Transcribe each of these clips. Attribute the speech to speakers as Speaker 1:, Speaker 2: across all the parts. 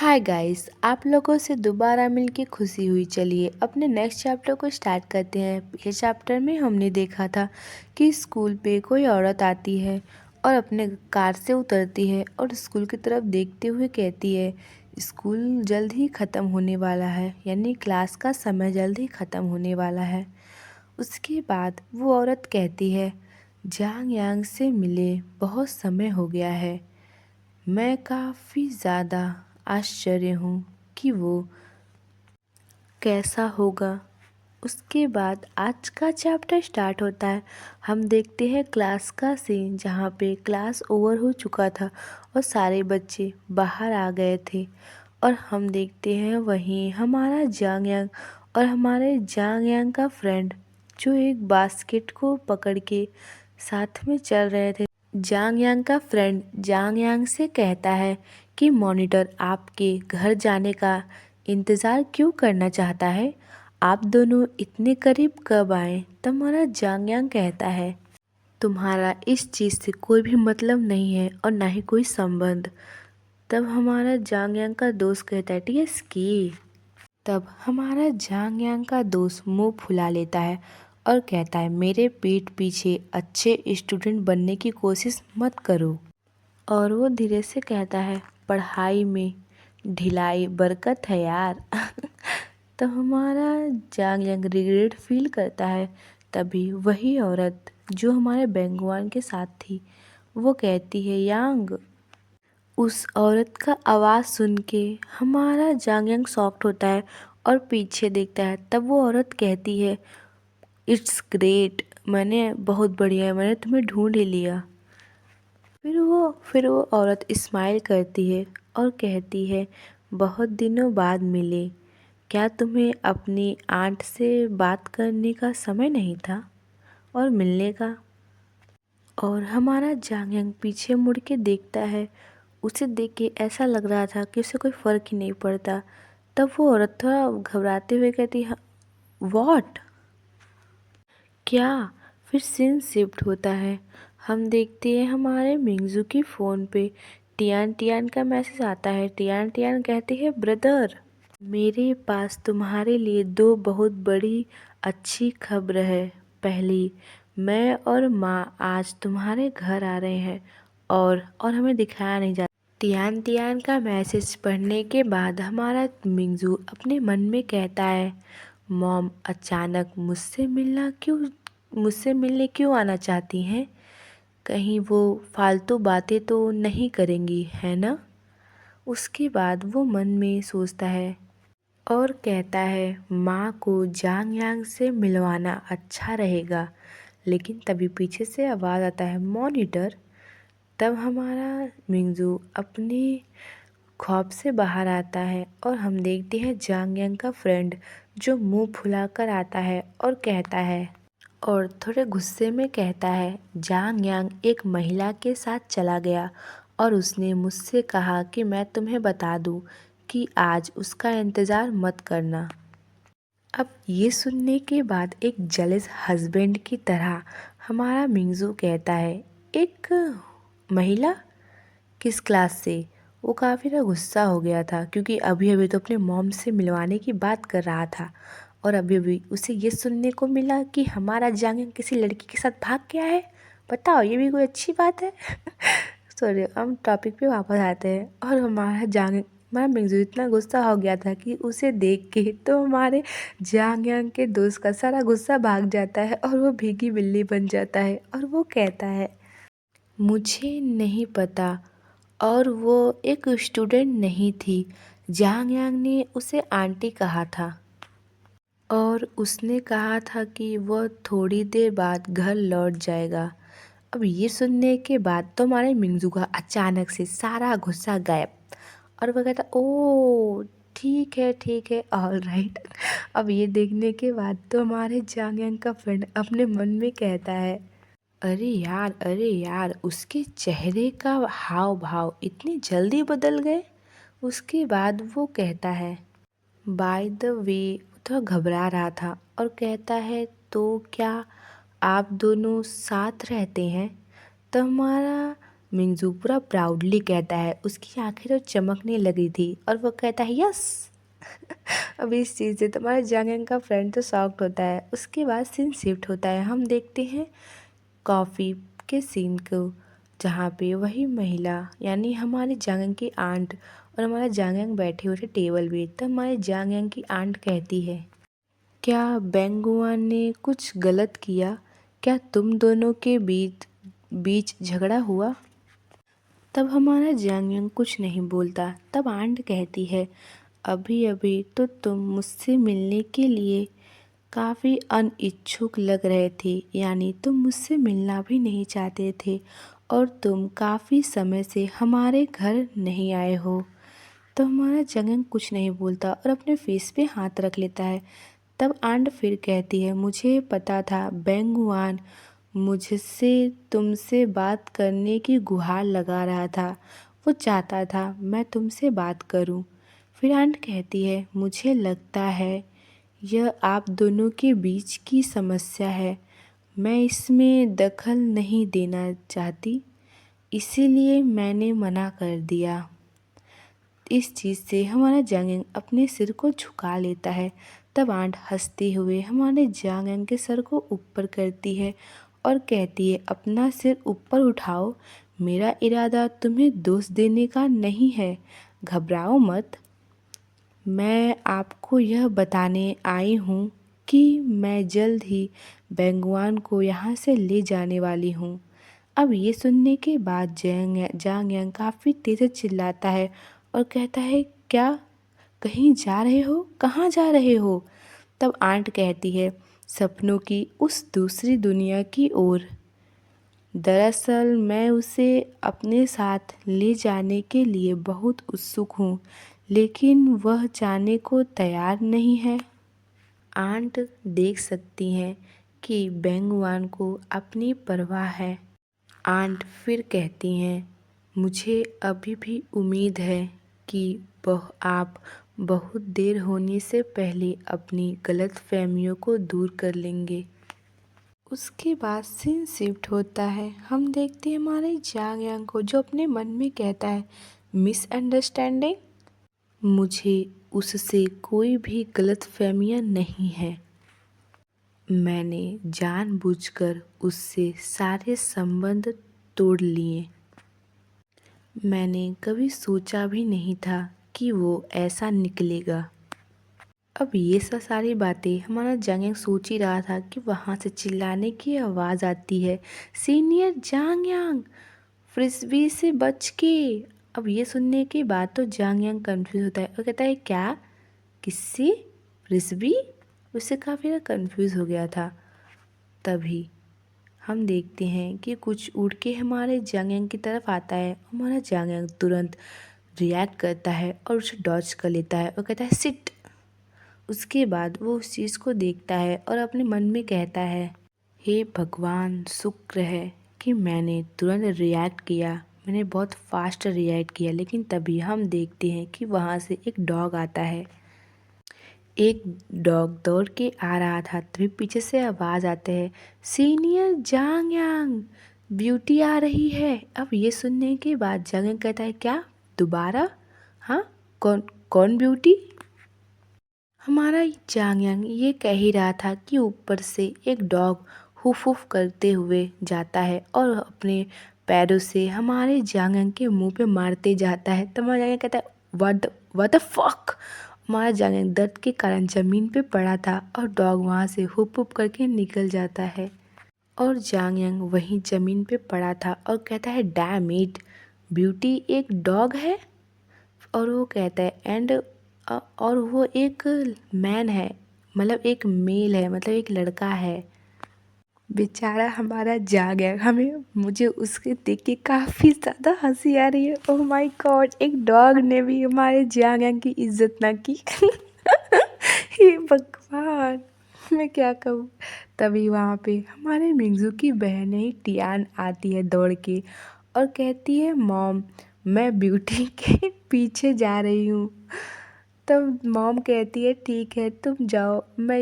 Speaker 1: Hi guys, आप लोगों से दोबारा मिलके खुशी हुई। चलिए अपने नेक्स्ट चैप्टर को स्टार्ट करते हैं। पिछले चैप्टर में हमने देखा था कि स्कूल पे कोई औरत आती है और अपने कार से उतरती है और स्कूल की तरफ देखते हुए कहती है स्कूल जल्द ही ख़त्म होने वाला है, यानी क्लास का समय जल्द ही ख़त्म होने वाला है। उसके बाद वो औरत कहती है जांग यांग से मिले बहुत समय हो गया है। मैं काफ़ी ज़्यादा आश्चर्य हूँ कि वो कैसा होगा। उसके बाद आज का चैप्टर स्टार्ट होता है। हम देखते हैं क्लास का सीन जहाँ पे क्लास ओवर हो चुका था और सारे बच्चे बाहर आ गए थे और हम देखते हैं वहीं हमारा जांग यांग और हमारे जांग यांग का फ्रेंड जो एक बास्केट को पकड़ के साथ में चल रहे थे। जांग यांग का फ्रेंड जांग यांग से कहता है कि मॉनिटर आपके घर जाने का इंतज़ार क्यों करना चाहता है, आप दोनों इतने करीब कब आए। तब हमारा जांग यांग कहता है तुम्हारा इस चीज़ से कोई भी मतलब नहीं है और ना ही कोई संबंध। तब हमारा जांग यांग का दोस्त कहता है टीएस की। तब हमारा जांग यांग का दोस्त मुंह फुला लेता है और कहता है मेरे पीठ पीछे अच्छे स्टूडेंट बनने की कोशिश मत करो। और वो धीरे से कहता है पढ़ाई में ढिलाई बरकत है यार। तो हमारा जांग यांग रिग्रेट फील करता है। तभी वही औरत जो हमारे बेंगुआन के साथ थी वो कहती है यांग। उस औरत का आवाज़ सुन के हमारा जांग यांग सॉफ्ट होता है और पीछे देखता है। तब वो औरत कहती है इट्स ग्रेट, मैंने बहुत बढ़िया है, मैंने तुम्हें ढूंढ ही लिया। फिर वो औरत स्माइल करती है और कहती है बहुत दिनों बाद मिले, क्या तुम्हें अपनी आंट से बात करने का समय नहीं था और मिलने का। और हमारा जांग यांग पीछे मुड़ के देखता है। उसे देख के ऐसा लग रहा था कि उसे कोई फ़र्क ही नहीं पड़ता। तब वो औरत थोड़ा घबराते हुए कहती है वॉट, क्या। फिर सीन शिफ्ट होता है। हम देखते हैं हमारे मिंगजू की फ़ोन पे टियान टियान का मैसेज आता है। टियान टियान कहती है ब्रदर, मेरे पास तुम्हारे लिए दो बहुत बड़ी अच्छी खबर है। पहली, मैं और माँ आज तुम्हारे घर आ रहे हैं और हमें दिखाया नहीं जाता। टियान टियान का मैसेज पढ़ने के बाद हमारा मिंगजू अपने मन में कहता है मॉम अचानक मुझसे मिलने क्यों आना चाहती हैं। कहीं वो फालतू बातें तो नहीं करेंगी, है ना। उसके बाद वो मन में सोचता है और कहता है माँ को जांग यांग से मिलवाना अच्छा रहेगा। लेकिन तभी पीछे से आवाज़ आता है मॉनिटर। तब हमारा मिंगजू अपने ख्वाब से बाहर आता है और हम देखते हैं जांग यांग का फ्रेंड जो मुंह फुलाकर आता है और कहता है और थोड़े गुस्से में कहता है जांग यांग एक महिला के साथ चला गया और उसने मुझसे कहा कि मैं तुम्हें बता दूं कि आज उसका इंतज़ार मत करना। अब ये सुनने के बाद एक जेलस हस्बैंड की तरह हमारा मिंगजू कहता है एक महिला, किस क्लास से। वो काफ़ी ना गुस्सा हो गया था क्योंकि अभी अभी तो अपने मॉम से मिलवाने की बात कर रहा था और अभी अभी उसे ये सुनने को मिला कि हमारा जांग किसी लड़की के साथ भाग गया है। बताओ ये भी कोई अच्छी बात है। सॉरी, हम टॉपिक पे वापस आते हैं और हमारा मिंगजू इतना गुस्सा हो गया था कि उसे देख के तो हमारे जांग यांग के दोस्त का सारा गुस्सा भाग जाता है और वो भीगी बिल्ली बन जाता है और वो कहता है मुझे नहीं पता और वो एक स्टूडेंट नहीं थी। जांग यांग ने उसे आंटी कहा था और उसने कहा था कि वह थोड़ी देर बाद घर लौट जाएगा। अब ये सुनने के बाद तो हमारे मिंगजू का अचानक से सारा गुस्सा गायब और वह कहता ओ ठीक है ऑल राइट। अब ये देखने के बाद तो हमारे जांग यांग का फ्रेंड अपने मन में कहता है अरे यार उसके चेहरे का हाव भाव इतनी जल्दी बदल गए। उसके बाद वो कहता है बाय द वे, थोड़ा घबरा रहा था और कहता है तो क्या आप दोनों साथ रहते हैं। तो हमारा मिंगजू पूरा प्राउडली कहता है, उसकी आंखें तो चमकने लगी थी और वो कहता है यस। अब इस चीज़ से तुम्हारा जांगयांग का फ्रेंड तो शॉक्ड होता है। उसके बाद सीन शिफ्ट होता है, हम देखते हैं कॉफ़ी के सीन को, जहाँ पे वही महिला यानी हमारे जांगयांग की आंट और हमारा जांगयांग बैठे हुए थे टेबल पे। तब हमारे जांगयांग की आंट कहती है, क्या बेंगुआन ने कुछ गलत किया? क्या तुम दोनों के बीच बीच झगड़ा हुआ? तब हमारा जांगयांग कुछ नहीं बोलता। तब आंट कहती है, अभी अभी तो तुम मुझसे मिलने के लिए काफ़ी अनिच्छुक लग रहे थे, यानी तुम मुझसे मिलना भी नहीं चाहते थे और तुम काफ़ी समय से हमारे घर नहीं आए हो। तो हमारा जांगयांग कुछ नहीं बोलता और अपने फेस पे हाथ रख लेता है। तब आंट फिर कहती है, मुझे पता था बेंगुआन मुझसे तुमसे बात करने की गुहार लगा रहा था, वो चाहता था मैं तुमसे बात करूं। फिर आंट कहती है, मुझे लगता है यह आप दोनों के बीच की समस्या है, मैं इसमें दखल नहीं देना चाहती, इसीलिए मैंने मना कर दिया। इस चीज़ से हमारा जांगयांग अपने सिर को झुका लेता है। तब आंट हंसते हुए हमारे जांगयांग के सर को ऊपर करती है और कहती है, अपना सिर ऊपर उठाओ, मेरा इरादा तुम्हें दोष देने का नहीं है, घबराओ मत। मैं आपको यह बताने आई हूँ कि मैं जल्द ही बेंगुआन को यहाँ से ले जाने वाली हूँ। अब ये सुनने के बाद जांगयांग काफ़ी तेज़ से चिल्लाता है और कहता है, क्या कहीं जा रहे हो? कहाँ जा रहे हो? तब आंट कहती है, सपनों की उस दूसरी दुनिया की ओर। दरअसल मैं उसे अपने साथ ले जाने के लिए बहुत उत्सुक हूँ, लेकिन वह जाने को तैयार नहीं है। आंट देख सकती हैं कि बेंगुआन को अपनी परवाह है। आंट फिर कहती हैं, मुझे अभी भी उम्मीद है कि आप बहुत देर होने से पहले अपनी गलतफहमियों को दूर कर लेंगे। उसके बाद सीन शिफ्ट होता है, हम देखते हैं हमारे जांगयांग को जो अपने मन में कहता है, मिसअंडरस्टैंडिंग, मुझे उससे कोई भी गलतफहमियाँ नहीं है। मैंने जानबूझकर उससे सारे संबंध तोड़ लिए। मैंने कभी सोचा भी नहीं था कि वो ऐसा निकलेगा। अब ये सारी बातें हमारा जांगयांग सोच ही रहा था कि वहाँ से चिल्लाने की आवाज़ आती है, सीनियर जांगयांग, फ्रिस्बी से बच के। अब ये सुनने के बाद तो जांगयांग कंफ्यूज होता है और कहता है, क्या? किससे? फ्रिस्बी? उससे काफ़ी ज़्यादा कंफ्यूज हो गया था। तभी हम देखते हैं कि कुछ उड़ के हमारे जांगयांग की तरफ आता है। हमारा जांगयांग तुरंत रिएक्ट करता है और उसे डॉज कर लेता है और कहता है, सिट। उसके बाद वो उस चीज़ को देखता है और अपने मन में कहता है, हे भगवान, शुक्र है कि मैंने तुरंत रिएक्ट किया, मैंने बहुत फास्ट रिएक्ट किया। लेकिन तभी हम देखते हैं कि वहाँ से एक डॉग आता है। एक डॉग दौड़ के आ रहा था, तभी पीछे से आवाज़ आते है, सीनियर जांगयांग, ब्यूटी आ रही है। अब ये सुनने के बाद जांगयांग कहता है, क्या? दोबारा? हाँ, कौन कौन ब्यूटी? हमारा जांगयांग ये कह ही रहा था कि ऊपर से एक डॉग हुफ हुफ करते हुए जाता है और अपने पैरों से हमारे जांगयांग के मुंह पे मारते जाता है। तो हमारा जांगयांग कहता है, व्हाट द फक। हमारा जांगयांग दर्द के कारण ज़मीन पे पड़ा था और डॉग वहाँ से हुप हुप करके निकल जाता है और जांगयांग वहीं ज़मीन पे पड़ा था और कहता है, डैम इट, ब्यूटी एक डॉग है? और वो कहता है और वो एक मैन है, मतलब एक मेल है, मतलब एक लड़का है। बेचारा हमारा जांगयांग, मुझे उसके देख के काफ़ी ज़्यादा हंसी आ रही है। ओह माय गॉड, एक डॉग ने भी हमारे जांगयांग की इज्जत ना की। हे भगवान, मैं क्या कहूँ। तभी वहाँ पे हमारे मिंगजू की बहन ही टियान आती है दौड़ के और कहती है, मॉम, मैं ब्यूटी के पीछे जा रही हूँ। तब मॉम कहती है ठीक है तुम जाओ, मैं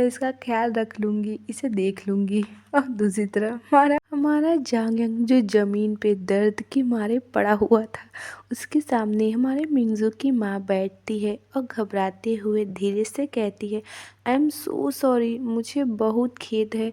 Speaker 1: इसका ख्याल रख लूँगी, इसे देख लूँगी। और दूसरी तरफ हमारा हमारा जांगयांग जो ज़मीन पे दर्द के मारे पड़ा हुआ था, उसके सामने हमारे मिंगजू की माँ बैठती है और घबराते हुए धीरे से कहती है, आई एम सो सॉरी, मुझे बहुत खेद है,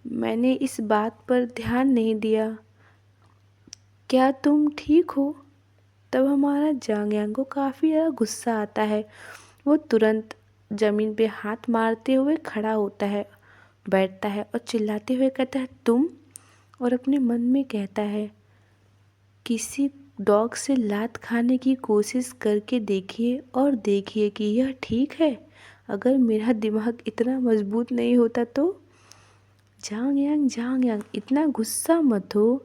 Speaker 1: मैंने इस बात पर ध्यान नहीं दिया, क्या तुम ठीक हो? तब हमारा जांगयांग को काफ़ी ज़्यादा गुस्सा आता है। वो तुरंत ज़मीन पे हाथ मारते हुए खड़ा होता है, बैठता है और चिल्लाते हुए कहता है तुम, और अपने मन में कहता है किसी डॉग से लात खाने की कोशिश करके देखिए और देखिए कि यह ठीक है। अगर मेरा दिमाग इतना मजबूत नहीं होता तो। जांगयांग इतना गुस्सा मत हो,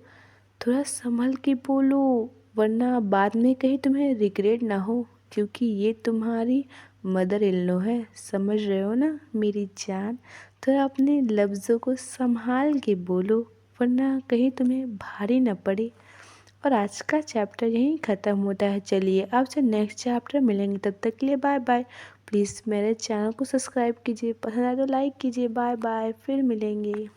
Speaker 1: थोड़ा संभल के बोलो, वरना बाद में कहीं तुम्हें रिग्रेट ना हो, क्योंकि ये तुम्हारी मदर इन लॉ है, समझ रहे हो ना मेरी जान। थोड़ा अपने लफ्ज़ों को संभाल के बोलो, वरना कहीं तुम्हें भारी न पड़े। और आज का चैप्टर यहीं ख़त्म होता है। चलिए आपसे नेक्स्ट चैप्टर मिलेंगे, तब तक के लिए बाय बाय। प्लीज़ मेरे चैनल को सब्सक्राइब कीजिए, पसंद आए तो लाइक कीजिए। बाय बाय, फिर मिलेंगे।